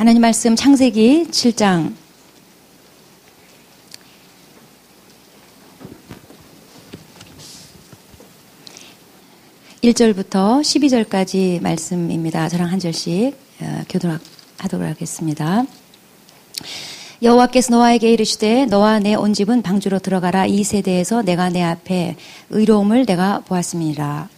하나님 말씀 창세기 7장 1절부터 12절까지 말씀입니다. 저랑 한 절씩 교독하도록 하겠습니다. 여호와께서 노아에게 이르시되 너와 내 온 집은 방주로 들어가라. 이 세대에서 내가 내 앞에 의로움을 내가 보았음이니라.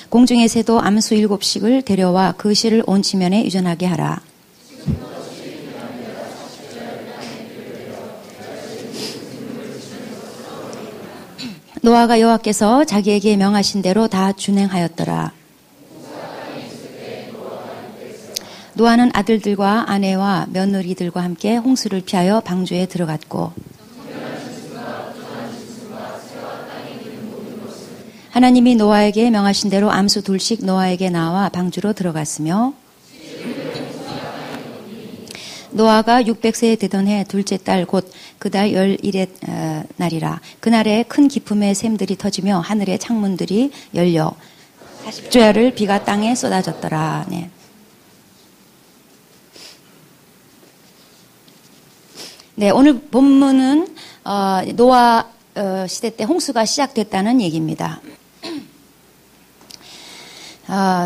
공중의 새도 암수 7씩을 데려와 그 실을 온 지면에 유전하게 하라. 노아가 여호와께서 자기에게 명하신 대로 다 준행하였더라. 노아는 아들들과 아내와 며느리들과 함께 홍수를 피하여 방주에 들어갔고 하나님이 노아에게 명하신 대로 암수 2씩 노아에게 나와 방주로 들어갔으며 노아가 600세 되던 해 둘째 달 곧 그 달 11의 날이라. 그날에 큰 기품의 샘들이 터지며 하늘의 창문들이 열려 40조야를 비가 땅에 쏟아졌더라. 네. 네, 오늘 본문은 노아 시대 때 홍수가 시작됐다는 얘기입니다.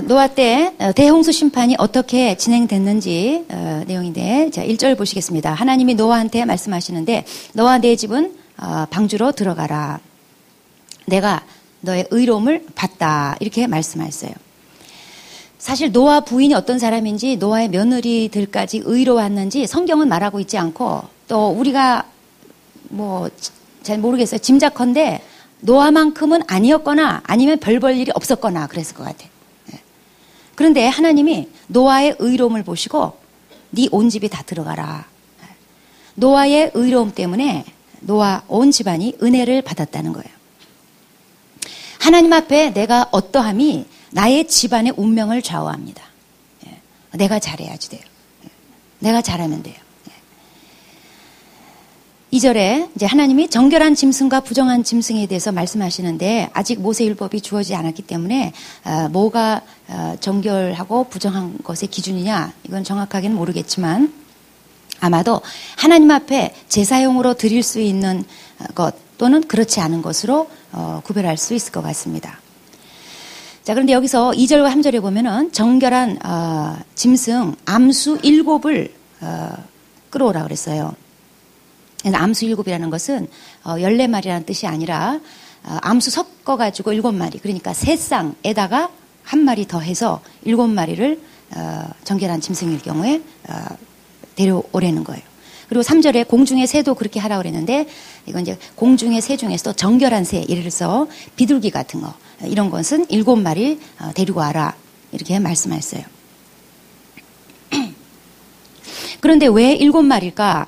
노아 때 대홍수 심판이 어떻게 진행됐는지 내용인데, 자, 1절 보시겠습니다. 하나님이 노아한테 말씀하시는데 너와 내 집은 방주로 들어가라. 내가 너의 의로움을 봤다. 이렇게 말씀하셨어요. 사실 노아 부인이 어떤 사람인지 노아의 며느리들까지 의로웠는지 성경은 말하고 있지 않고 또 우리가 뭐 잘 모르겠어요. 짐작컨대 노아만큼은 아니었거나 아니면 별 볼 일이 없었거나 그랬을 것 같아요. 그런데 하나님이 노아의 의로움을 보시고 네 온 집이 다 들어가라. 노아의 의로움 때문에 노아 온 집안이 은혜를 받았다는 거예요. 하나님 앞에 내가 어떠함이 나의 집안의 운명을 좌우합니다. 내가 잘해야지 돼요. 내가 잘하면 돼요. 2절에 이제 하나님이 정결한 짐승과 부정한 짐승에 대해서 말씀하시는데 아직 모세율법이 주어지지 않았기 때문에 뭐가 정결하고 부정한 것의 기준이냐 이건 정확하게는 모르겠지만 아마도 하나님 앞에 제사용으로 드릴 수 있는 것 또는 그렇지 않은 것으로 구별할 수 있을 것 같습니다. 자, 그런데 여기서 2절과 3절에 보면은 정결한 짐승 암수 7을 끌어오라 그랬어요. 암수 7이라는 것은 14마리라는 뜻이 아니라 암수 섞어가지고 7마리, 그러니까 3쌍에다가 1마리 더해서 7마리를 정결한 짐승일 경우에 데려오라는 거예요. 그리고 3절에 공중의 새도 그렇게 하라고 그랬는데 이건 이제 공중의 새 중에서도 정결한 새, 예를 들어서 비둘기 같은 거 이런 것은 7마리 데리고 와라 이렇게 말씀하셨어요. 그런데 왜 7마리일까?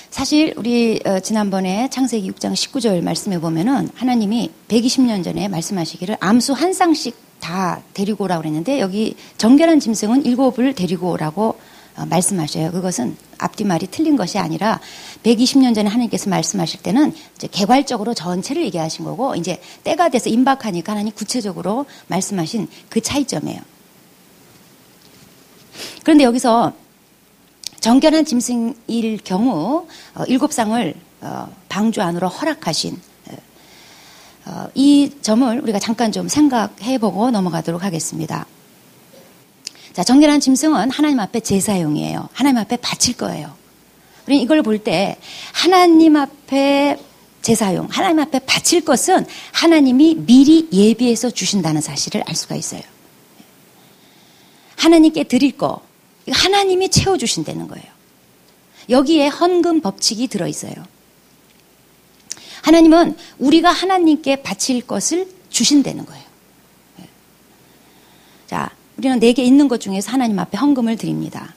사실 우리 지난번에 창세기 6장 19절 말씀해 보면은 하나님이 120년 전에 말씀하시기를 암수 한 쌍씩 다 데리고 오라고 그랬는데 여기 정결한 짐승은 7을 데리고 오라고 말씀하셔요. 그것은 앞뒤말이 틀린 것이 아니라 120년 전에 하나님께서 말씀하실 때는 이제 개괄적으로 전체를 얘기하신 거고 이제 때가 돼서 임박하니까 하나님 구체적으로 말씀하신 그 차이점이에요. 그런데 여기서 정결한 짐승일 경우 7쌍을 방주 안으로 허락하신 이 점을 우리가 잠깐 좀 생각해보고 넘어가도록 하겠습니다. 자, 정결한 짐승은 하나님 앞에 제사용이에요. 하나님 앞에 바칠 거예요. 우리 이걸 볼 때 하나님 앞에 제사용, 하나님 앞에 바칠 것은 하나님이 미리 예비해서 주신다는 사실을 알 수가 있어요. 하나님께 드릴 거 하나님이 채워주신다는 거예요. 여기에 헌금 법칙이 들어있어요. 하나님은 우리가 하나님께 바칠 것을 주신다는 거예요. 자, 우리는 내게 있는 것 중에서 하나님 앞에 헌금을 드립니다.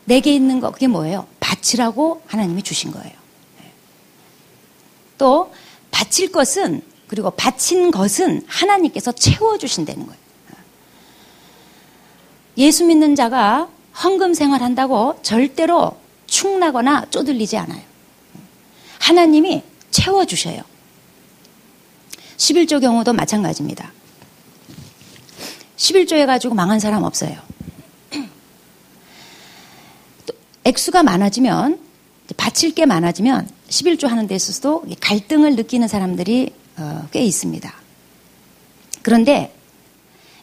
내게 있는 거 그게 뭐예요? 바치라고 하나님이 주신 거예요. 또 바칠 것은 그리고 바친 것은 하나님께서 채워주신다는 거예요. 예수 믿는 자가 헌금 생활한다고 절대로 축나거나 쪼들리지 않아요. 하나님이 채워주셔요. 11조 경우도 마찬가지입니다. 11조 해가지고 망한 사람 없어요. 또 액수가 많아지면, 바칠 게 많아지면 11조 하는 데 있어서도 갈등을 느끼는 사람들이 꽤 있습니다. 그런데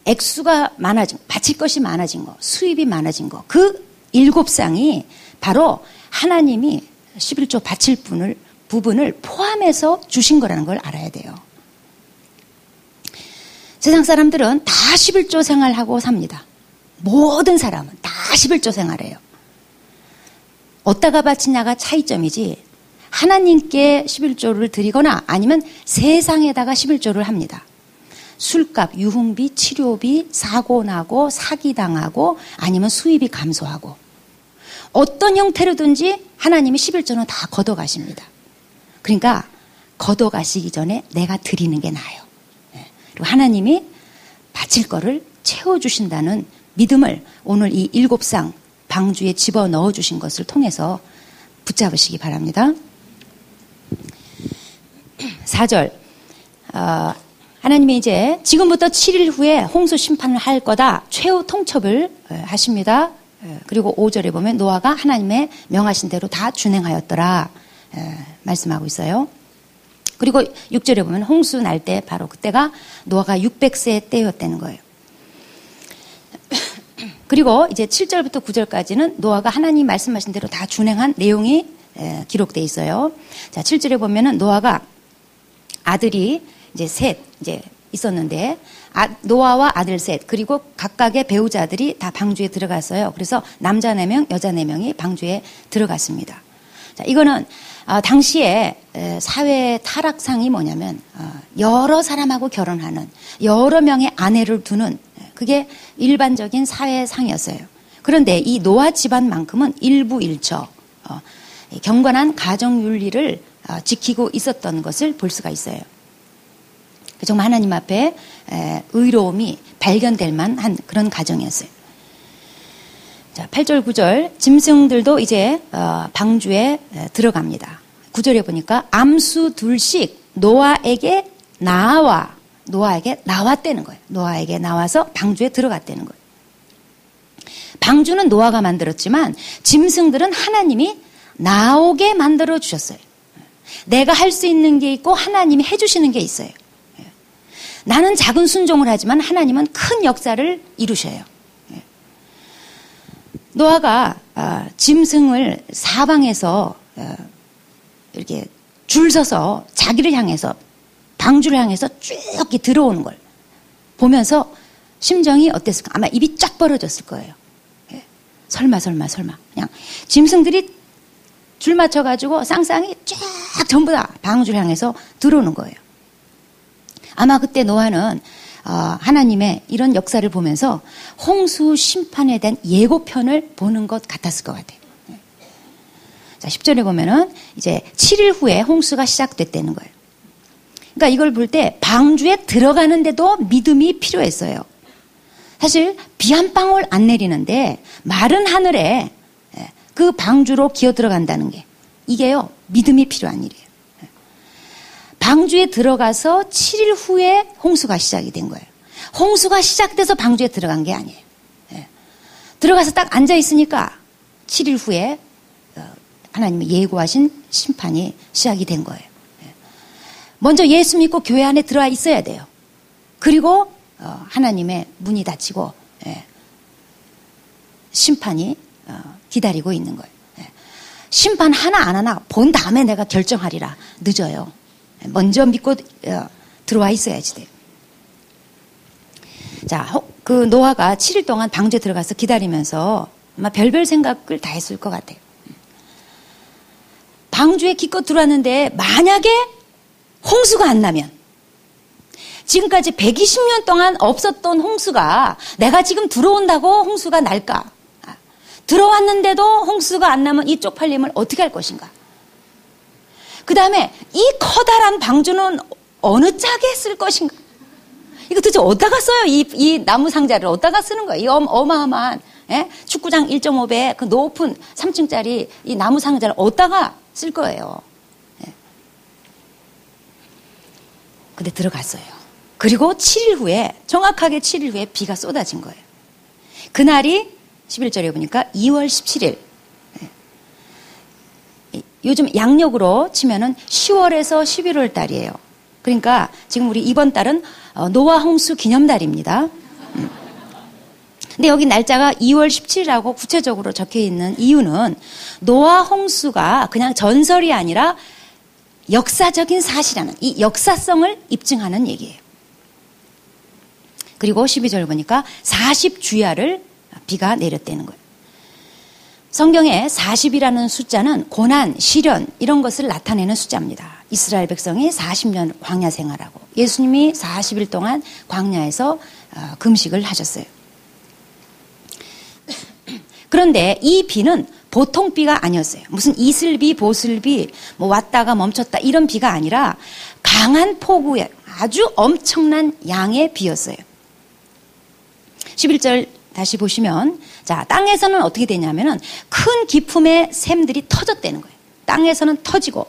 액수가 많아진, 바칠 것이 많아진 거, 수입이 많아진 거, 그 7쌍이 바로 하나님이 11조 바칠 부분을 포함해서 주신 거라는 걸 알아야 돼요. 세상 사람들은 다 11조 생활하고 삽니다. 모든 사람은 다 11조 생활해요. 어디다가 바치냐가 차이점이지 하나님께 11조를 드리거나 아니면 세상에다가 11조를 합니다. 술값, 유흥비, 치료비, 사고 나고 사기당하고 아니면 수입이 감소하고 어떤 형태로든지 하나님이 11조는 다 걷어가십니다. 그러니까 걷어가시기 전에 내가 드리는 게 나아요. 그리고 하나님이 바칠 거를 채워주신다는 믿음을 오늘 이 7쌍 방주에 집어넣어 주신 것을 통해서 붙잡으시기 바랍니다. 4절 하나님이 이제 지금부터 7일 후에 홍수 심판을 할 거다. 최후 통첩을 하십니다. 그리고 5절에 보면 노아가 하나님의 명하신 대로 다 준행하였더라 말씀하고 있어요. 그리고 6절에 보면 홍수 날 때 바로 그때가 노아가 600세 때였다는 거예요. 그리고 이제 7절부터 9절까지는 노아가 하나님 말씀하신 대로 다 준행한 내용이 기록되어 있어요. 자, 7절에 보면은 노아가 아들이 이제 셋 이제 있었는데 노아와 아들 셋 그리고 각각의 배우자들이 다 방주에 들어갔어요. 그래서 남자 4명, 여자 4명이 방주에 들어갔습니다. 자, 이거는 당시에 사회 타락상이 뭐냐면 여러 사람하고 결혼하는 여러 명의 아내를 두는 그게 일반적인 사회상이었어요. 그런데 이 노아 집안만큼은 일부일처 경건한 가정윤리를 지키고 있었던 것을 볼 수가 있어요. 정말 하나님 앞에 의로움이 발견될 만한 그런 가정이었어요. 자, 8절 9절 짐승들도 이제 방주에 들어갑니다. 9절에 보니까 암수 둘씩 노아에게 나왔다는 거예요. 노아에게 나와서 방주에 들어갔다는 거예요. 방주는 노아가 만들었지만 짐승들은 하나님이 나오게 만들어 주셨어요. 내가 할 수 있는 게 있고 하나님이 해주시는 게 있어요. 나는 작은 순종을 하지만 하나님은 큰 역사를 이루셔요. 노아가 짐승을 사방에서 이렇게 줄 서서 자기를 향해서 방주를 향해서 쭉 이렇게 들어오는 걸 보면서 심정이 어땠을까? 아마 입이 쫙 벌어졌을 거예요. 설마 그냥 짐승들이 줄 맞춰가지고 쌍쌍이 쫙 전부 다 방주를 향해서 들어오는 거예요. 아마 그때 노아는 하나님의 이런 역사를 보면서 홍수 심판에 대한 예고편을 보는 것 같았을 것 같아요. 자, 10절에 보면은 이제 7일 후에 홍수가 시작됐다는 거예요. 그러니까 이걸 볼 때 방주에 들어가는데도 믿음이 필요했어요. 사실 비 한 방울 안 내리는데 마른 하늘에 그 방주로 기어 들어간다는 게 이게요 믿음이 필요한 일이에요. 방주에 들어가서 7일 후에 홍수가 시작이 된 거예요. 홍수가 시작돼서 방주에 들어간 게 아니에요. 들어가서 딱 앉아 있으니까 7일 후에 하나님이 예고하신 심판이 시작이 된 거예요. 먼저 예수 믿고 교회 안에 들어와 있어야 돼요. 그리고 하나님의 문이 닫히고 심판이 기다리고 있는 거예요. 심판 하나 안 하나 본 다음에 내가 결정하리라. 늦어요. 먼저 믿고 들어와 있어야지 돼요. 자, 그 노아가 7일 동안 방주에 들어가서 기다리면서 아마 별별 생각을 다 했을 것 같아요. 방주에 기껏 들어왔는데 만약에 홍수가 안 나면 지금까지 120년 동안 없었던 홍수가 내가 지금 들어온다고 홍수가 날까? 들어왔는데도 홍수가 안 나면 이 쪽팔림을 어떻게 할 것인가? 그 다음에 이 커다란 방주는 어느 짝에 쓸 것인가? 이거 도대체 어디다가 써요? 이 나무 상자를 어디다가 쓰는 거예요? 이 어마어마한 축구장 1.5배 그 높은 3층짜리 이 나무 상자를 어디다가 쓸 거예요? 근데 들어갔어요. 그리고 7일 후에, 정확하게 7일 후에 비가 쏟아진 거예요. 그날이 11절에 보니까 2월 17일. 요즘 양력으로 치면은 10월에서 11월 달이에요. 그러니까 지금 우리 이번 달은 노아 홍수 기념달입니다. 근데 여기 날짜가 2월 17일이라고 구체적으로 적혀 있는 이유는 노아 홍수가 그냥 전설이 아니라 역사적인 사실이라는 이 역사성을 입증하는 얘기예요. 그리고 12절 보니까 40주야를 비가 내렸다는 거예요. 성경에 40이라는 숫자는 고난, 시련 이런 것을 나타내는 숫자입니다. 이스라엘 백성이 40년 광야 생활하고 예수님이 40일 동안 광야에서 금식을 하셨어요. 그런데 이 비는 보통 비가 아니었어요. 무슨 이슬비, 보슬비, 뭐 왔다가 멈췄다 이런 비가 아니라 강한 폭우에 아주 엄청난 양의 비였어요. 11절 다시 보시면, 자, 땅에서는 어떻게 되냐면은 큰 기품의 샘들이 터졌다는 거예요. 땅에서는 터지고,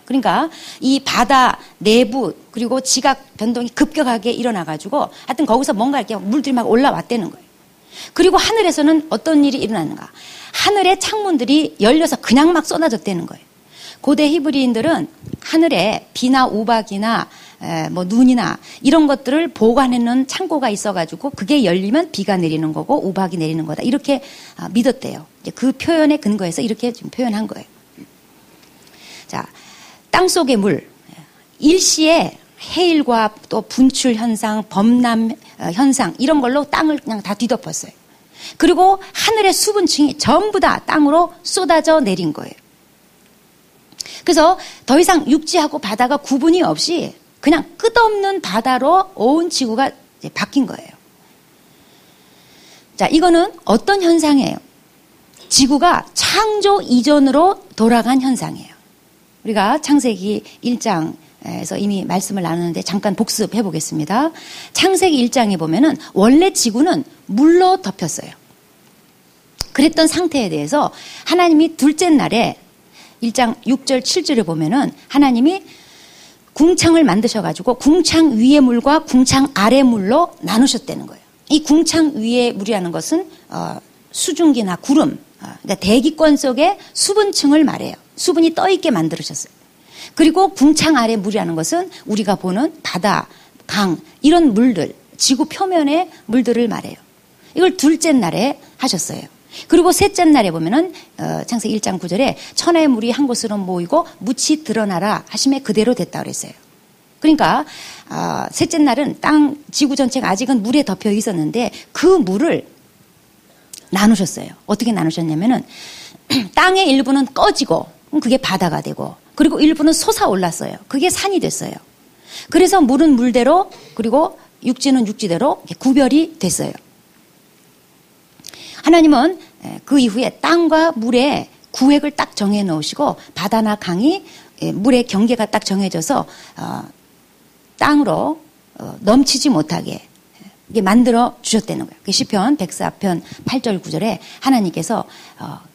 그러니까 이 바다 내부 그리고 지각 변동이 급격하게 일어나가지고 하여튼 거기서 뭔가 이렇게 물들이 막 올라왔다는 거예요. 그리고 하늘에서는 어떤 일이 일어나는가? 하늘의 창문들이 열려서 그냥 막 쏟아졌다는 거예요. 고대 히브리인들은 하늘에 비나 우박이나 뭐 눈이나 이런 것들을 보관해놓은 창고가 있어가지고 그게 열리면 비가 내리는 거고 우박이 내리는 거다 이렇게 믿었대요. 이제 그 표현에 근거해서 이렇게 좀 표현한 거예요. 자, 땅 속의 물, 일시에 해일과 또 분출 현상, 범람 현상 이런 걸로 땅을 그냥 다 뒤덮었어요. 그리고 하늘의 수분층이 전부 다 땅으로 쏟아져 내린 거예요. 그래서 더 이상 육지하고 바다가 구분이 없이 그냥 끝없는 바다로 온 지구가 이제 바뀐 거예요. 자, 이거는 어떤 현상이에요? 지구가 창조 이전으로 돌아간 현상이에요. 우리가 창세기 1장에서 이미 말씀을 나누는데 잠깐 복습해 보겠습니다. 창세기 1장에 보면은 원래 지구는 물로 덮였어요. 그랬던 상태에 대해서 하나님이 둘째 날에 1장 6절 7절에 보면은 하나님이 궁창을 만드셔가지고 궁창 위의 물과 궁창 아래 물로 나누셨다는 거예요. 이 궁창 위의 물이라는 것은 수증기나 구름, 그러니까 대기권 속의 수분층을 말해요. 수분이 떠있게 만들으셨어요. 그리고 궁창 아래 물이라는 것은 우리가 보는 바다, 강 이런 물들, 지구 표면의 물들을 말해요. 이걸 둘째 날에 하셨어요. 그리고 셋째 날에 보면은 창세기 1장 9절에 천하의 물이 한 곳으로 모이고 묻이 드러나라 하심에 그대로 됐다 그랬어요. 그러니까 셋째 날은 땅 지구 전체가 아직은 물에 덮여 있었는데 그 물을 나누셨어요. 어떻게 나누셨냐면은 땅의 일부는 꺼지고 그게 바다가 되고 그리고 일부는 솟아올랐어요. 그게 산이 됐어요. 그래서 물은 물대로 그리고 육지는 육지대로 구별이 됐어요. 하나님은 그 이후에 땅과 물의 구획을 딱 정해 놓으시고 바다나 강이 물의 경계가 딱 정해져서 땅으로 넘치지 못하게 만들어 주셨다는 거예요. 시편 104편 8절 9절에 하나님께서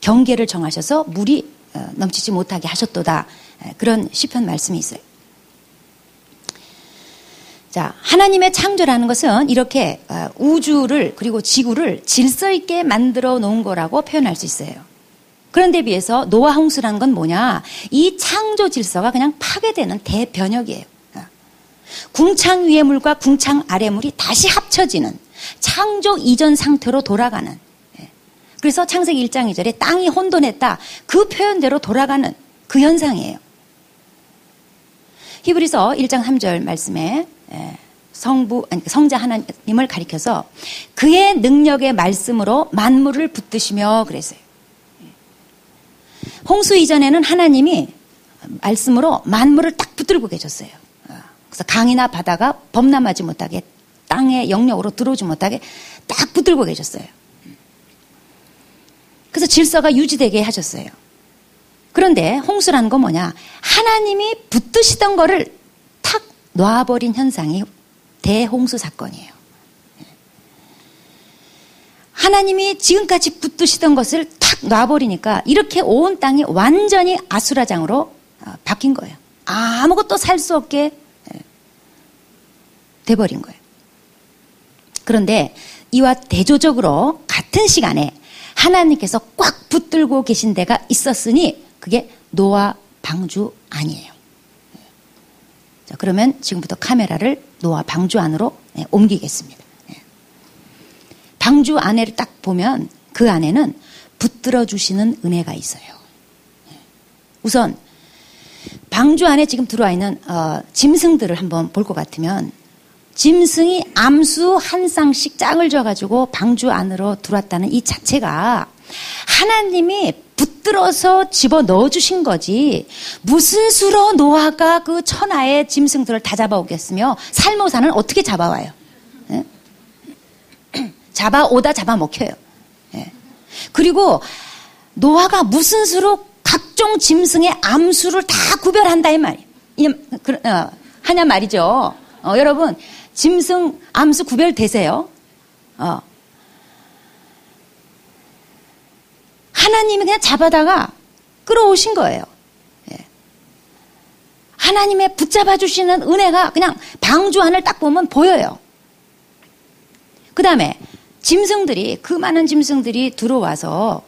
경계를 정하셔서 물이 넘치지 못하게 하셨도다. 그런 시편 말씀이 있어요. 자, 하나님의 창조라는 것은 이렇게 우주를 그리고 지구를 질서 있게 만들어 놓은 거라고 표현할 수 있어요. 그런데 비해서 노아 홍수라는 건 뭐냐? 이 창조 질서가 그냥 파괴되는 대변혁이에요. 궁창 위의 물과 궁창 아래 물이 다시 합쳐지는 창조 이전 상태로 돌아가는. 그래서 창세기 1장 2절에 땅이 혼돈했다. 그 표현대로 돌아가는 그 현상이에요. 히브리서 1장 3절 말씀에 성자 하나님을 가리켜서 그의 능력의 말씀으로 만물을 붙드시며 그랬어요. 홍수 이전에는 하나님이 말씀으로 만물을 딱 붙들고 계셨어요. 그래서 강이나 바다가 범람하지 못하게 땅의 영역으로 들어오지 못하게 딱 붙들고 계셨어요. 그래서 질서가 유지되게 하셨어요. 그런데 홍수라는 건 뭐냐? 하나님이 붙드시던 거를 탁 놔버린 현상이 대홍수 사건이에요. 하나님이 지금까지 붙드시던 것을 탁 놔버리니까 이렇게 온 땅이 완전히 아수라장으로 바뀐 거예요. 아무것도 살 수 없게 돼버린 거예요. 그런데 이와 대조적으로 같은 시간에 하나님께서 꽉 붙들고 계신 데가 있었으니 그게 노아 방주 안이에요. 자, 그러면 지금부터 카메라를 노아 방주 안으로 옮기겠습니다. 방주 안에를 딱 보면 그 안에는 붙들어 주시는 은혜가 있어요. 우선 방주 안에 지금 들어와 있는 짐승들을 한번 볼 것 같으면 짐승이 암수 한 쌍씩 짝을 져가지고 방주 안으로 들어왔다는 이 자체가 하나님이 붙들어서 집어 넣어주신 거지 무슨 수로 노아가 그 천하의 짐승들을 다 잡아오겠으며 살모사는 어떻게 잡아와요? 예? 잡아오다 잡아먹혀요. 예. 그리고 노아가 무슨 수로 각종 짐승의 암수를 다 구별한다 이 말이에요. 하냐 말이죠. 여러분 짐승 암수 구별되세요? 하나님이 그냥 잡아다가 끌어오신 거예요. 예. 하나님의 붙잡아 주시는 은혜가 그냥 방주 안을 딱 보면 보여요. 그 다음에 짐승들이 그 많은 짐승들이 들어와서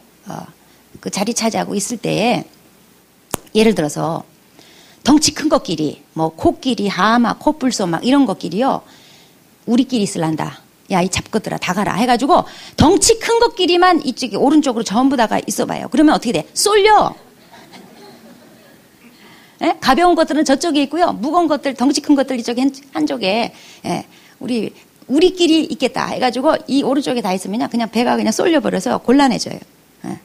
그 자리 차지하고 있을 때에 예를 들어서 덩치 큰 것끼리 뭐 코끼리, 하마, 코뿔소 막 이런 것끼리요 우리끼리 있을란다. 야, 이 잡것들아 다 가라 해가지고 덩치 큰 것끼리만 이쪽에 오른쪽으로 전부 다가 있어봐요. 그러면 어떻게 돼? 쏠려. 예? 가벼운 것들은 저쪽에 있고요. 무거운 것들, 덩치 큰 것들 이쪽에 한쪽에 예. 우리끼리 있겠다 해가지고 이 오른쪽에 다 있으면 그냥 배가 그냥 쏠려버려서 곤란해져요. 예.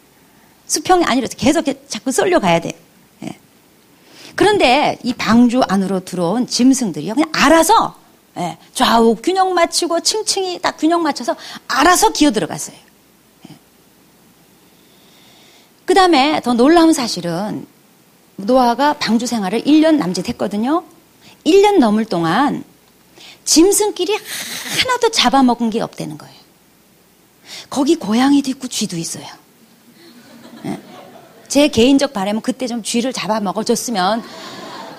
수평이 아니라 계속 자꾸 쏠려가야 돼. 예. 그런데 이 방주 안으로 들어온 짐승들이요 그냥 알아서 예, 좌우 균형 맞추고 층층이 딱 균형 맞춰서 알아서 기어 들어갔어요. 예. 그 다음에 더 놀라운 사실은 노아가 방주 생활을 1년 남짓 했거든요. 1년 넘을 동안 짐승끼리 하나도 잡아먹은 게 없다는 거예요. 거기 고양이도 있고 쥐도 있어요. 예. 제 개인적 바람은 그때 좀 쥐를 잡아먹어줬으면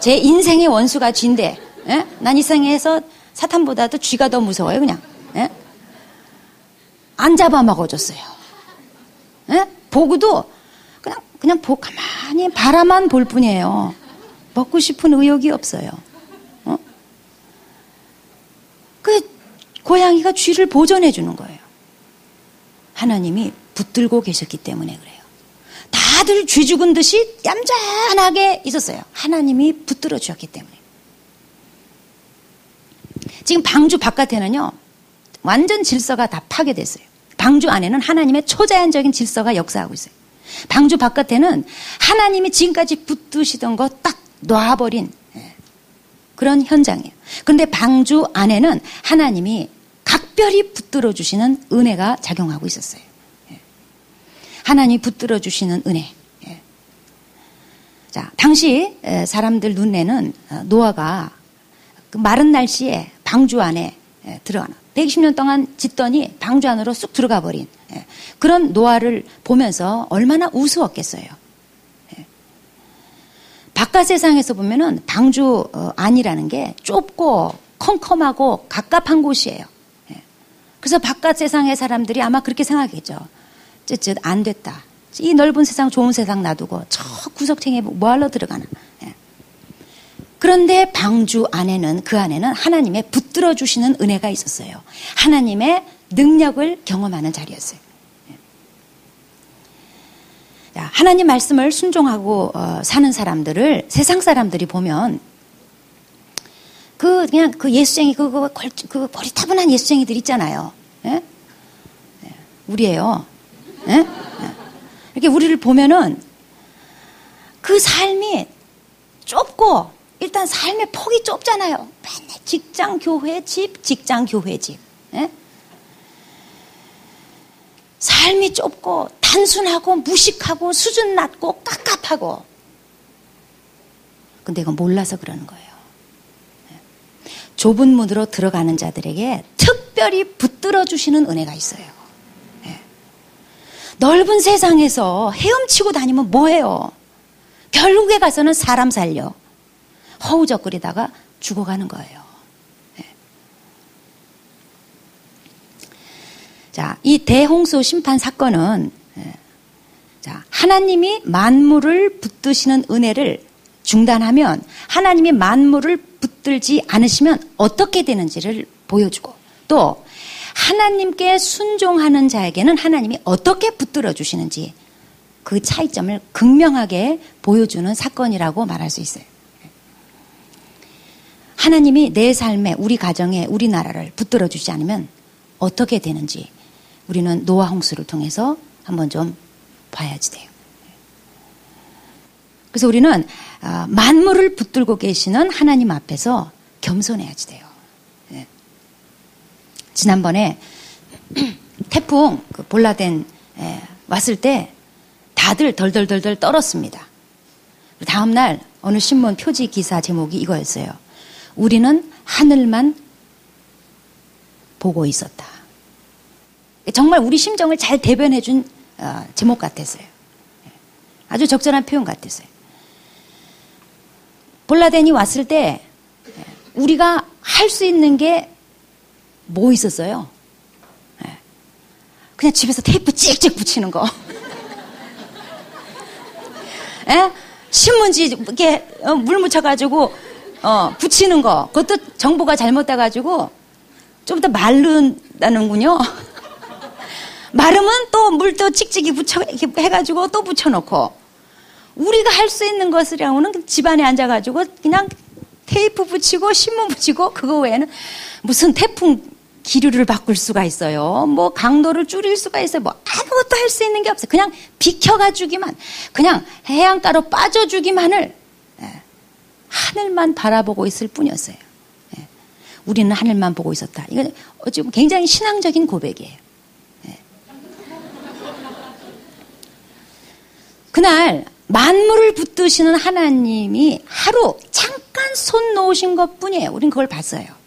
제 인생의 원수가 쥐인데 예? 난 이 생에서 사탄보다도 쥐가 더 무서워요, 그냥. 예? 안 잡아먹어줬어요. 예? 보고도 그냥 가만히 바라만 볼 뿐이에요. 먹고 싶은 의욕이 없어요. 그 고양이가 쥐를 보존해 주는 거예요. 하나님이 붙들고 계셨기 때문에 그래요. 다들 쥐 죽은 듯이 얌전하게 있었어요. 하나님이 붙들어 주셨기 때문에. 지금 방주 바깥에는요 완전 질서가 다 파괴됐어요. 방주 안에는 하나님의 초자연적인 질서가 역사하고 있어요. 방주 바깥에는 하나님이 지금까지 붙드시던 거 딱 놔버린 그런 현장이에요. 그런데 방주 안에는 하나님이 각별히 붙들어 주시는 은혜가 작용하고 있었어요. 하나님이 붙들어 주시는 은혜. 자, 당시 사람들 눈에는 노아가 그 마른 날씨에 방주 안에 들어가는 120년 동안 짓더니 방주 안으로 쑥 들어가 버린 그런 노아를 보면서 얼마나 우스웠겠어요. 바깥 세상에서 보면은 방주 안이라는 게 좁고 컴컴하고 갑갑한 곳이에요. 그래서 바깥 세상의 사람들이 아마 그렇게 생각했죠. 쯧쯧 안 됐다. 이 넓은 세상 좋은 세상 놔두고 저 구석탱이에 뭐하러 들어가나. 그런데 방주 안에는 그 안에는 하나님의 붙들어 주시는 은혜가 있었어요. 하나님의 능력을 경험하는 자리였어요. 하나님 말씀을 순종하고 사는 사람들을 세상 사람들이 보면 그냥 그 예수쟁이 그 버리타분한 예수쟁이들 있잖아요. 예? 우리예요. 예? 이렇게 우리를 보면은 그 삶이 좁고 일단 삶의 폭이 좁잖아요. 맨날 직장 교회 집, 직장 교회 집. 예? 삶이 좁고 단순하고 무식하고 수준 낮고 깝깝하고. 근데 이건 몰라서 그러는 거예요. 좁은 문으로 들어가는 자들에게 특별히 붙들어 주시는 은혜가 있어요. 넓은 세상에서 헤엄치고 다니면 뭐해요? 결국에 가서는 사람 살려 허우적거리다가 죽어가는 거예요. 자, 이 대홍수 심판 사건은 자, 하나님이 만물을 붙드시는 은혜를 중단하면 하나님이 만물을 붙들지 않으시면 어떻게 되는지를 보여주고 또 하나님께 순종하는 자에게는 하나님이 어떻게 붙들어 주시는지 그 차이점을 극명하게 보여주는 사건이라고 말할 수 있어요. 하나님이 내 삶에 우리 가정에 우리나라를 붙들어 주지 않으면 어떻게 되는지 우리는 노아 홍수를 통해서 한번 좀 봐야지 돼요. 그래서 우리는 만물을 붙들고 계시는 하나님 앞에서 겸손해야지 돼요. 지난번에 태풍 볼라덴 왔을 때 다들 덜덜덜덜 떨었습니다. 다음날 어느 신문 표지 기사 제목이 이거였어요. 우리는 하늘만 보고 있었다. 정말 우리 심정을 잘 대변해 준 제목 같았어요. 아주 적절한 표현 같았어요. 볼라덴이 왔을 때 우리가 할 수 있는 게 뭐 있었어요? 그냥 집에서 테이프 찍찍 붙이는 거. 신문지 이렇게 물 묻혀가지고 붙이는 거. 그것도 정보가 잘못돼가지고 좀 더 마른다는군요. 마르면 또 물도 찍찍이 붙여 이렇게 해가지고 또 붙여놓고 우리가 할 수 있는 것이라고는 집안에 앉아가지고 그냥 테이프 붙이고 신문 붙이고 그거 외에는 무슨 태풍 기류를 바꿀 수가 있어요. 뭐 강도를 줄일 수가 있어요. 뭐 아무것도 할 수 있는 게 없어요. 그냥 비켜가주기만, 그냥 해안가로 빠져주기만을 하늘만 바라보고 있을 뿐이었어요. 우리는 하늘만 보고 있었다. 이건 어찌 보면 굉장히 신앙적인 고백이에요. 그날 만물을 붙드시는 하나님이 하루 잠깐 손 놓으신 것뿐이에요. 우린 그걸 봤어요.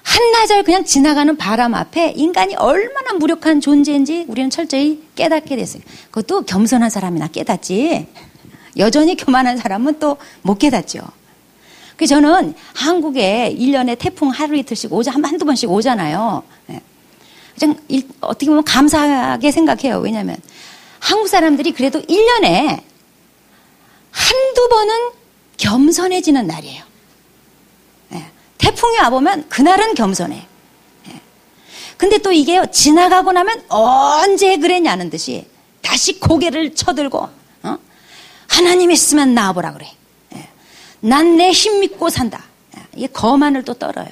한나절 그냥 지나가는 바람 앞에 인간이 얼마나 무력한 존재인지 우리는 철저히 깨닫게 됐어요. 그것도 겸손한 사람이나 깨닫지 여전히 교만한 사람은 또 못 깨닫죠. 그래서 저는 한국에 1년에 태풍 하루 이틀씩 한두 번씩 오잖아요. 어떻게 보면 감사하게 생각해요. 왜냐하면 한국 사람들이 그래도 1년에 한두 번은 겸손해지는 날이에요. 태풍이 와보면 그날은 겸손해. 근데 또 이게 지나가고 나면 언제 그랬냐는 듯이 다시 고개를 쳐들고 하나님 있으면 나와보라 그래. 난 내 힘 믿고 산다. 이게 거만을 또 떨어요.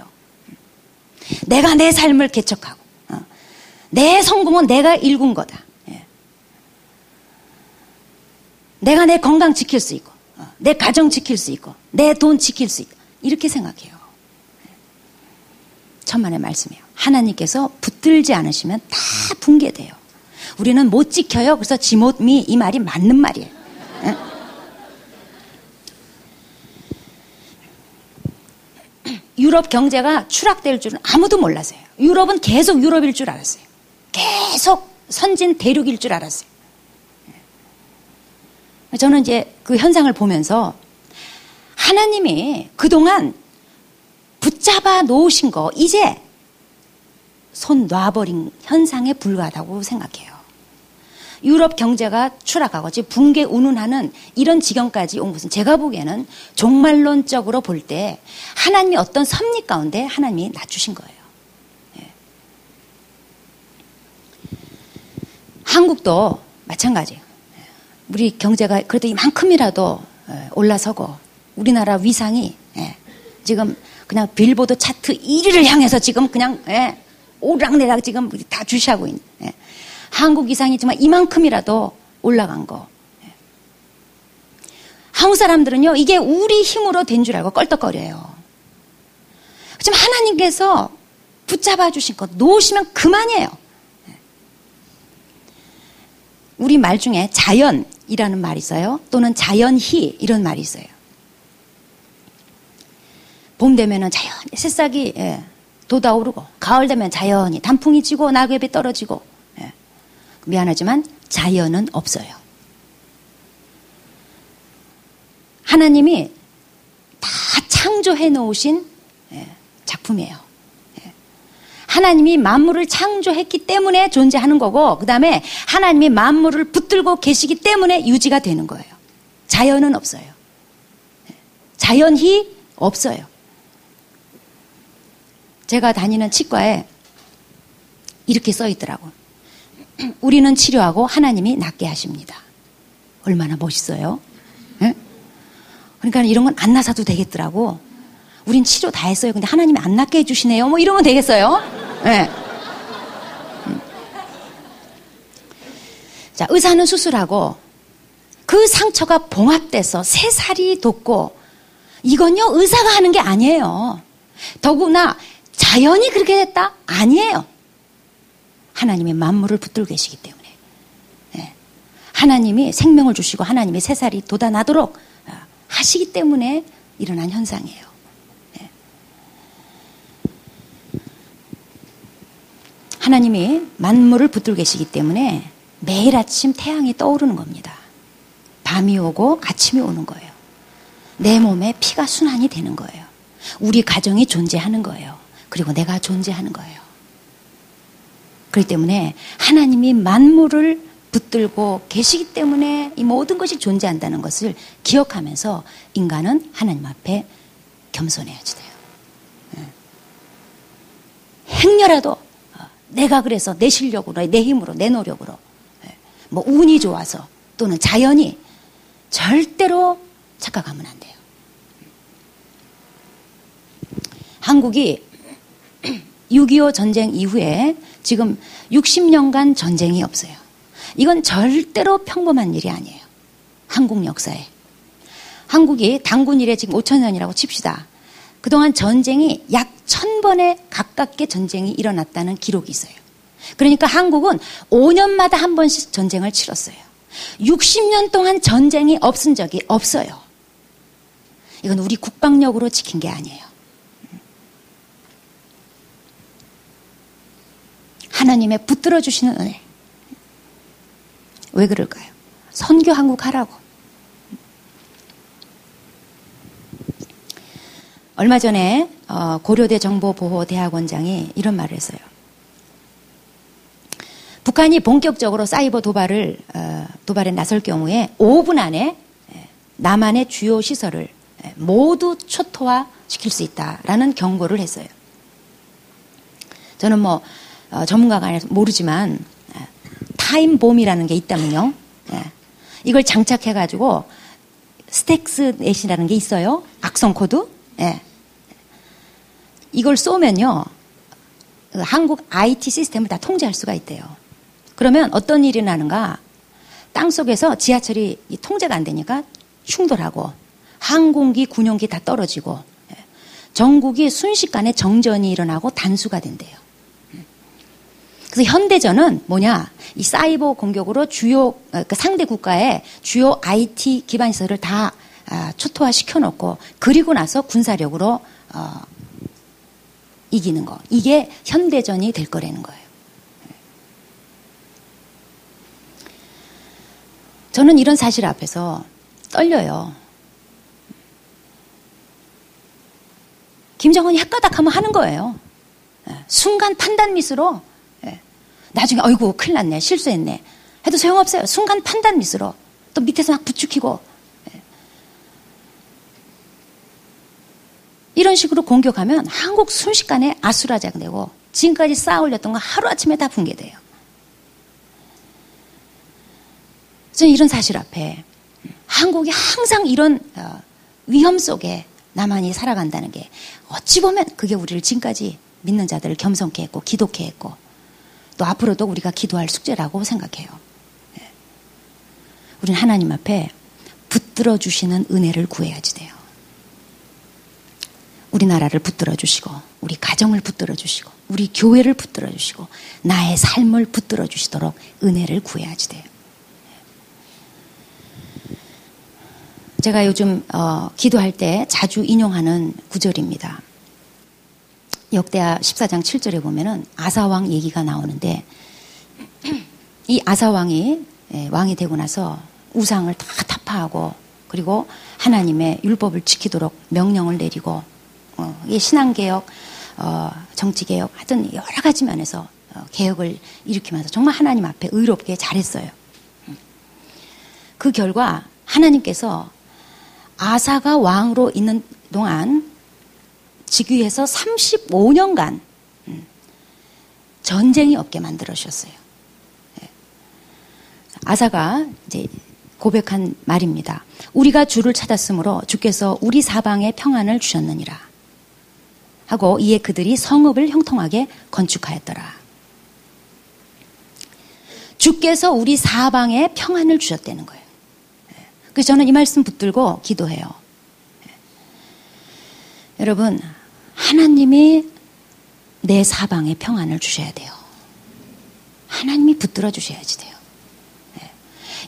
내가 내 삶을 개척하고 내 성공은 내가 일군 거다. 내가 내 건강 지킬 수 있고 내 가정 지킬 수 있고 내 돈 지킬 수 있다. 이렇게 생각해요. 천만의 말씀이에요. 하나님께서 붙들지 않으시면 다 붕괴돼요. 우리는 못 지켜요. 그래서 지못미 이 말이 맞는 말이에요. 유럽 경제가 추락될 줄은 아무도 몰랐어요. 유럽은 계속 유럽일 줄 알았어요. 계속 선진 대륙일 줄 알았어요. 저는 이제 그 현상을 보면서 하나님이 그동안 붙잡아 놓으신 거 이제 손 놔버린 현상에 불과하다고 생각해요. 유럽 경제가 추락하고 지금 붕괴 운운하는 이런 지경까지 온 것은 제가 보기에는 종말론적으로 볼 때 하나님이 어떤 섭리 가운데 하나님이 낮추신 거예요. 한국도 마찬가지예요. 우리 경제가 그래도 이만큼이라도 올라서고 우리나라 위상이 지금 그냥 빌보드 차트 1위를 향해서 지금 그냥 오락내락 지금 다 주시하고 있는 한국 위상이 정말 이만큼이라도 올라간 거. 한국 사람들은요 이게 우리 힘으로 된 줄 알고 껄떡거려요. 지금 하나님께서 붙잡아 주신 것 놓으시면 그만이에요. 우리 말 중에 자연이라는 말이 있어요. 또는 자연희 이런 말이 있어요. 봄 되면은 자연히 새싹이 돋아오르고 가을 되면 자연히 단풍이 지고 낙엽이 떨어지고 미안하지만 자연은 없어요. 하나님이 다 창조해 놓으신 작품이에요. 하나님이 만물을 창조했기 때문에 존재하는 거고, 그 다음에 하나님이 만물을 붙들고 계시기 때문에 유지가 되는 거예요. 자연은 없어요. 자연이 없어요. 제가 다니는 치과에 이렇게 써 있더라고. 우리는 치료하고 하나님이 낫게 하십니다. 얼마나 멋있어요. 네? 그러니까 이런 건 안 나서도 되겠더라고. 우린 치료 다 했어요. 근데 하나님이 안 낫게 해주시네요. 뭐 이러면 되겠어요. 네. 자, 의사는 수술하고 그 상처가 봉합돼서 새살이 돋고, 이건요 의사가 하는 게 아니에요. 더구나 자연이 그렇게 됐다? 아니에요. 하나님이 만물을 붙들고 계시기 때문에. 네. 하나님이 생명을 주시고 하나님이 새살이 돋아나도록 하시기 때문에 일어난 현상이에요. 네. 하나님이 만물을 붙들고 계시기 때문에 매일 아침 태양이 떠오르는 겁니다. 밤이 오고 아침이 오는 거예요. 내 몸에 피가 순환이 되는 거예요. 우리 가정이 존재하는 거예요. 그리고 내가 존재하는 거예요. 그렇기 때문에 하나님이 만물을 붙들고 계시기 때문에 이 모든 것이 존재한다는 것을 기억하면서 인간은 하나님 앞에 겸손해야지 돼요. 행여라도 내가 그래서 내 실력으로, 내 힘으로, 내 노력으로, 뭐 운이 좋아서 또는 자연이, 절대로 착각하면 안 돼요. 한국이 6.25 전쟁 이후에 지금 60년간 전쟁이 없어요. 이건 절대로 평범한 일이 아니에요. 한국 역사에. 한국이 단군 이래 지금 5,000년이라고 칩시다. 그동안 전쟁이 약 1,000번에 가깝게 전쟁이 일어났다는 기록이 있어요. 그러니까 한국은 5년마다 한 번씩 전쟁을 치렀어요. 60년 동안 전쟁이 없은 적이 없어요. 이건 우리 국방력으로 지킨 게 아니에요. 하나님의 붙들어 주시는 은혜. 왜 그럴까요? 선교 한국 하라고. 얼마 전에 고려대 정보보호대학원장이 이런 말을 했어요. 북한이 본격적으로 사이버 도발에 나설 경우에 5분 안에 남한의 주요 시설을 모두 초토화시킬 수 있다라는 경고를 했어요. 저는 뭐 전문가가 아니라서 모르지만 타임봄이라는 게 있다면요. 이걸 장착해가지고 스택스넷이라는 게 있어요. 악성 코드. 이걸 쏘면요. 한국 IT 시스템을 다 통제할 수가 있대요. 그러면 어떤 일이 나는가? 땅속에서 지하철이 통제가 안 되니까 충돌하고 항공기, 군용기 다 떨어지고 전국이 순식간에 정전이 일어나고 단수가 된대요. 그래서 현대전은 뭐냐? 이 사이버 공격으로 주요 상대 국가의 주요 IT 기반 시설을 다 초토화 시켜놓고 그리고 나서 군사력으로 이기는 거. 이게 현대전이 될 거라는 거예요. 저는 이런 사실 앞에서 떨려요. 김정은이 헷가닥하면 하는 거예요. 순간 판단 미스로 나중에 어이구 큰일 났네, 실수했네 해도 소용없어요. 순간 판단 미스로 또 밑에서 막 부추기고 이런 식으로 공격하면 한국 순식간에 아수라장되고 지금까지 쌓아 올렸던 거 하루아침에 다 붕괴돼요. 저는 이런 사실 앞에 한국이 항상 이런 위험 속에 나만이 살아간다는 게 어찌 보면 그게 우리를 지금까지 믿는 자들을 겸손케 했고 기독케 했고 또 앞으로도 우리가 기도할 숙제라고 생각해요. 우리는 하나님 앞에 붙들어 주시는 은혜를 구해야지 돼요. 우리나라를 붙들어 주시고 우리 가정을 붙들어 주시고 우리 교회를 붙들어 주시고 나의 삶을 붙들어 주시도록 은혜를 구해야지 돼요. 제가 요즘 기도할 때 자주 인용하는 구절입니다. 역대하 14장 7절에 보면은 아사왕 얘기가 나오는데 이 아사왕이 왕이 되고 나서 우상을 다 타파하고 그리고 하나님의 율법을 지키도록 명령을 내리고 이 신앙개혁 정치개혁, 하여튼 여러 가지 면에서 개혁을 일으키면서 정말 하나님 앞에 의롭게 잘했어요. 그 결과 하나님께서 아사가 왕으로 있는 동안 즉위해서 35년간 전쟁이 없게 만들어 주셨어요. 아사가 이제 고백한 말입니다. 우리가 주를 찾았으므로 주께서 우리 사방에 평안을 주셨느니라 하고 이에 그들이 성읍을 형통하게 건축하였더라. 주께서 우리 사방에 평안을 주셨다는 거예요. 그래서 저는 이 말씀 붙들고 기도해요. 여러분, 하나님이 내 사방에 평안을 주셔야 돼요. 하나님이 붙들어 주셔야지 돼요.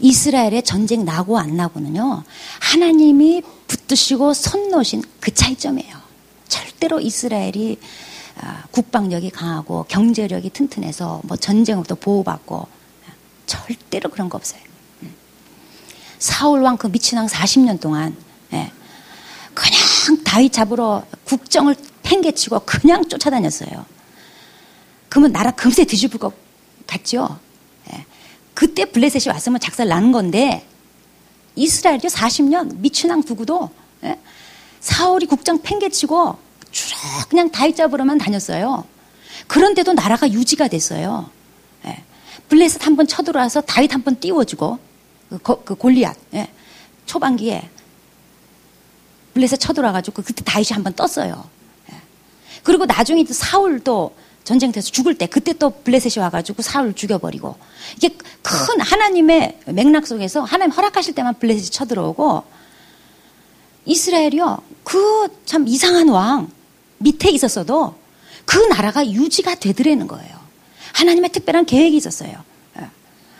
이스라엘의 전쟁 나고 안 나고는요, 하나님이 붙드시고 손 놓으신 그 차이점이에요. 절대로 이스라엘이 국방력이 강하고 경제력이 튼튼해서 뭐 전쟁으로부터 보호받고 절대로 그런 거 없어요. 사울 왕 그 미친 왕 40년 동안 그냥 다윗 잡으러 국정을 팽개치고 그냥 쫓아다녔어요. 그러면 나라 금세 뒤집을 것 같죠? 그때 블레셋이 왔으면 작살 나는 건데 이스라엘이 40년 미친 왕 두고도 사울이 국정 팽개치고 쭉 그냥 다윗 잡으러만 다녔어요. 그런데도 나라가 유지가 됐어요. 블레셋 한번 쳐들어와서 다윗 한번 띄워주고 그 골리앗 초반기에 블레셋 쳐들어와가지고 그때 다윗이 한번 떴어요. 그리고 나중에 사울도 전쟁터에서 죽을 때 그때 또 블레셋이 와가지고 사울을 죽여버리고 이게 큰 하나님의 맥락 속에서 하나님 허락하실 때만 블레셋이 쳐들어오고 이스라엘이요 그 참 이상한 왕 밑에 있었어도 그 나라가 유지가 되더라는 거예요. 하나님의 특별한 계획이 있었어요.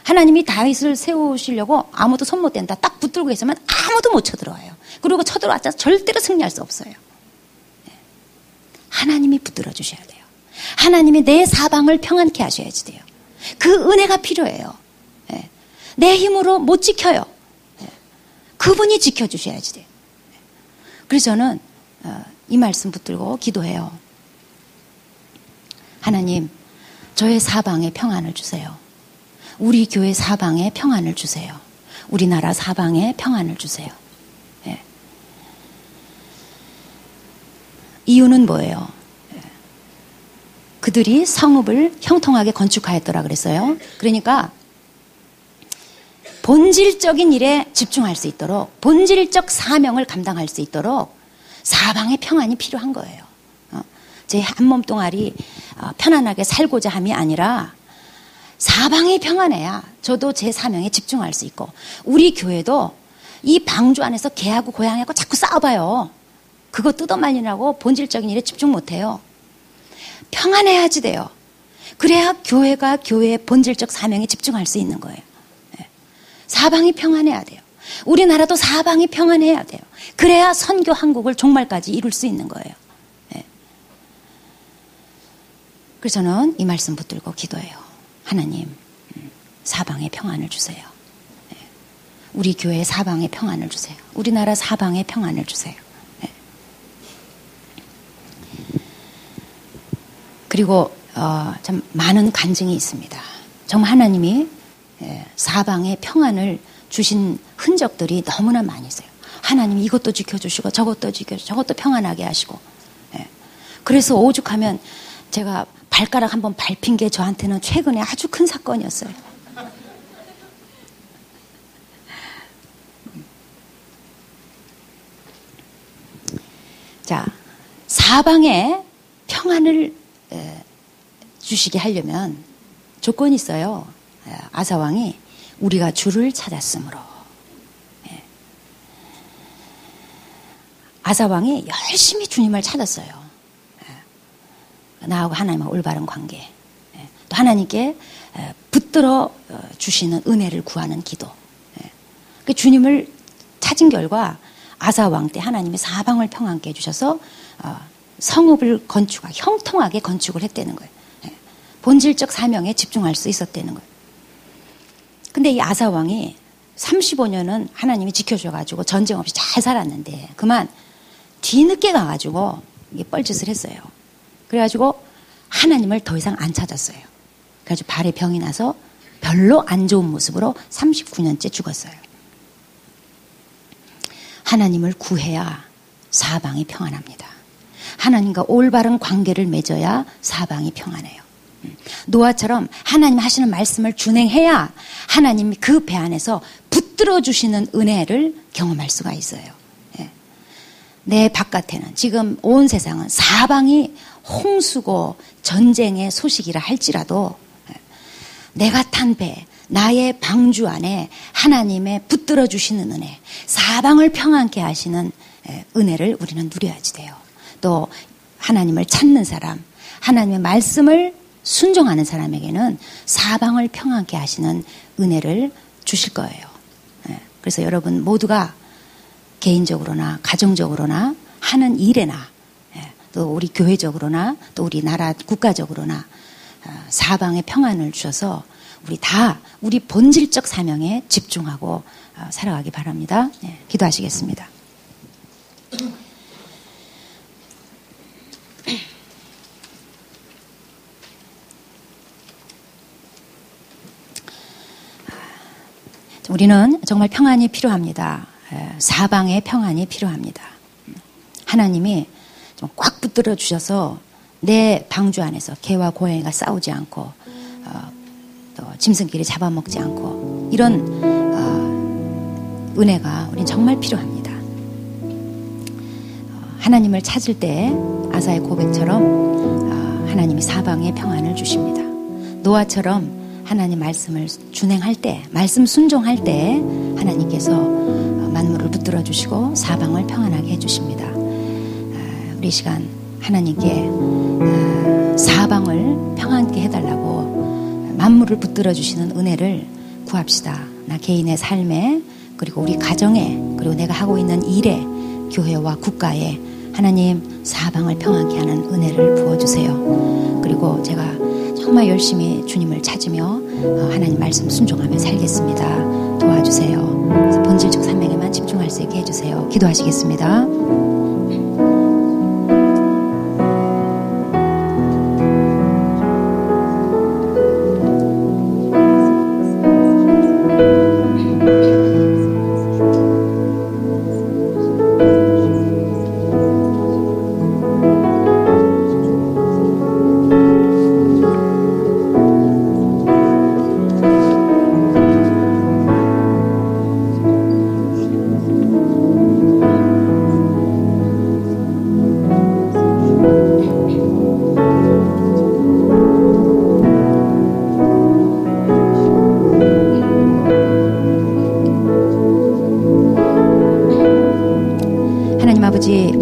하나님이 다윗을 세우시려고 아무도 손 못 댄다 딱 붙들고 있으면 아무도 못 쳐들어와요. 그리고 쳐들어왔자 절대로 승리할 수 없어요. 하나님이 붙들어 주셔야 돼요. 하나님이 내 사방을 평안케 하셔야지 돼요. 그 은혜가 필요해요. 내 힘으로 못 지켜요. 그분이 지켜주셔야지 돼요. 그래서 저는 이 말씀 붙들고 기도해요. 하나님, 저의 사방에 평안을 주세요. 우리 교회 사방에 평안을 주세요. 우리나라 사방에 평안을 주세요. 이유는 뭐예요? 그들이 성읍을 형통하게 건축하였더라 그랬어요. 그러니까 본질적인 일에 집중할 수 있도록 본질적 사명을 감당할 수 있도록 사방에 평안이 필요한 거예요. 제 한 몸뚱아리 편안하게 살고자 함이 아니라 사방이 평안해야 저도 제 사명에 집중할 수 있고 우리 교회도 이 방주 안에서 개하고 고양이하고 자꾸 싸워봐요. 그거 뜯어말리라고 본질적인 일에 집중 못해요. 평안해야지 돼요. 그래야 교회가 교회의 본질적 사명에 집중할 수 있는 거예요. 사방이 평안해야 돼요. 우리나라도 사방이 평안해야 돼요. 그래야 선교 한국을 종말까지 이룰 수 있는 거예요. 그래서 저는 이 말씀 붙들고 기도해요. 하나님, 사방에 평안을 주세요. 우리 교회 사방에 평안을 주세요. 우리나라 사방에 평안을 주세요. 그리고 참 많은 간증이 있습니다. 정말 하나님이 사방에 평안을 주신 흔적들이 너무나 많이 있어요. 하나님이 이것도 지켜주시고 저것도 지켜주시고 저것도 평안하게 하시고 그래서 오죽하면 제가 발가락 한번 밟힌 게 저한테는 최근에 아주 큰 사건이었어요. 자, 사방에 평안을 주시게 하려면 조건이 있어요. 아사왕이 우리가 주를 찾았으므로. 아사왕이 열심히 주님을 찾았어요. 나하고 하나님과 올바른 관계. 또 하나님께 붙들어 주시는 은혜를 구하는 기도. 그 주님을 찾은 결과 아사왕 때 하나님이 사방을 평안케 해주셔서 성읍을 형통하게 건축을 했다는 거예요. 본질적 사명에 집중할 수 있었다는 거예요. 근데 이 아사왕이 35년은 하나님이 지켜줘가지고 전쟁 없이 잘 살았는데 그만 뒤늦게 가가지고 이게 뻘짓을 했어요. 그래가지고 하나님을 더 이상 안 찾았어요. 그래가지고 발에 병이 나서 별로 안 좋은 모습으로 39년째 죽었어요. 하나님을 구해야 사방이 평안합니다. 하나님과 올바른 관계를 맺어야 사방이 평안해요. 노아처럼 하나님 하시는 말씀을 준행해야 하나님이 그 배 안에서 붙들어 주시는 은혜를 경험할 수가 있어요. 내 바깥에는 지금 온 세상은 사방이 홍수고 전쟁의 소식이라 할지라도 내가 탄 배, 나의 방주 안에 하나님의 붙들어 주시는 은혜, 사방을 평안케 하시는 은혜를 우리는 누려야지 돼요. 또 하나님을 찾는 사람, 하나님의 말씀을 순종하는 사람에게는 사방을 평안케 하시는 은혜를 주실 거예요. 그래서 여러분 모두가 개인적으로나 가정적으로나 하는 일에나 또 우리 교회적으로나 또 우리 나라 국가적으로나 사방에 평안을 주셔서 우리 다 우리 본질적 사명에 집중하고 살아가기 바랍니다. 기도하시겠습니다. 우리는 정말 평안이 필요합니다. 사방에 평안이 필요합니다. 하나님이 좀 꽉 붙들어 주셔서 내 방주 안에서 개와 고양이가 싸우지 않고 또 짐승끼리 잡아먹지 않고 이런 은혜가 우리는 정말 필요합니다. 하나님을 찾을 때 아사의 고백처럼 하나님이 사방에 평안을 주십니다. 노아처럼 하나님 말씀을 준행할 때, 말씀 순종할 때 하나님께서 만물을 붙들어 주시고 사방을 평안하게 해주십니다. 우리 시간 하나님께 사방을 평안케 해달라고 만물을 붙들어 주시는 은혜를 구합시다. 나 개인의 삶에 그리고 우리 가정에 그리고 내가 하고 있는 일에 교회와 국가에 하나님 사방을 평안케 하는 은혜를 부어주세요. 그리고 제가 정말 열심히 주님을 찾으며 하나님 말씀 순종하며 살겠습니다. 도와주세요. 그래서 본질적 사명에만 집중할 수 있게 해주세요. 기도하시겠습니다.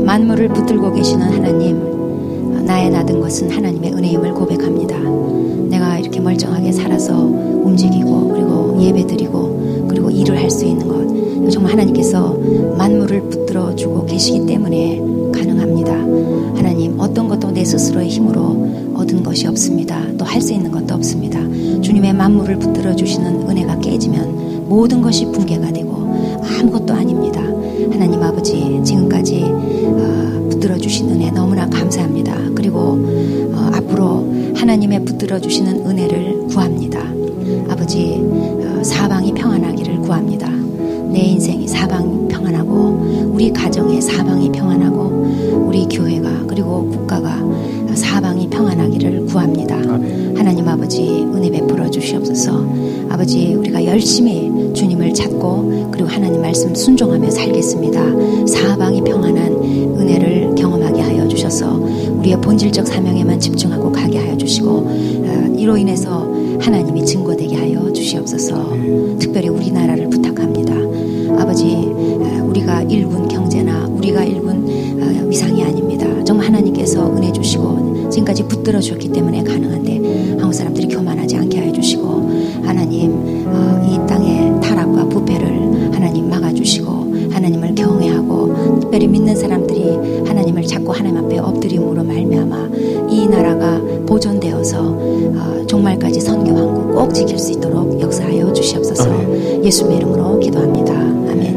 만물을 붙들고 계시는 하나님, 나의 나든 것은 하나님의 은혜임을 고백합니다. 내가 이렇게 멀쩡하게 살아서 움직이고 그리고 예배드리고 그리고 일을 할 수 있는 것, 정말 하나님께서 만물을 붙들어 주고 계시기 때문에 가능합니다. 하나님, 어떤 것도 내 스스로의 힘으로 얻은 것이 없습니다. 또 할 수 있는 것도 없습니다. 주님의 만물을 붙들어 주시는 은혜가 깨지면 모든 것이 붕괴가 되고 아무것도 아닙니다. 하나님 아버지, 지금까지 붙들어 주신 은혜 너무나 감사합니다. 그리고 앞으로 하나님의 붙들어 주시는 은혜를 구합니다. 아버지, 사방이 평안하기를 구합니다. 내 인생이 사방이 평안하고 우리 가정의 사방이 평안하고 우리 교회가 그리고 국가가 사방이 평안하기를 구합니다. 하나님 아버지, 은혜 베풀어 주시옵소서. 아버지, 우리가 열심히 주님을 찾고 그리고 하나님 말씀 순종하며 살겠습니다. 사방이 평안한 은혜를 경험하게 하여 주셔서 우리의 본질적 사명에만 집중하고 가게 하여 주시고 이로 인해서 하나님이 증거되게 하여 주시옵소서. 특별히 우리나라를 부탁합니다. 아버지, 우리가 일군 경제나 우리가 일군 위상이 아닙니다. 정말 하나님께서 은혜 주시고 지금까지 붙들어 주셨기 때문에 가능한데 한국 사람들이 교만하지 않게 하여 주시고 하나님, 이 땅의 타락과 부패를 하나님 막아주시고 하나님을 경외하고 특별히 믿는 사람들이 하나님을 찾고 하나님 앞에 엎드림으로 말미암아 이 나라가 보존되어서 종말까지 선교 왕국 꼭 지킬 수 있도록 역사하여 주시옵소서. 예수님의 이름으로 기도합니다. 아멘.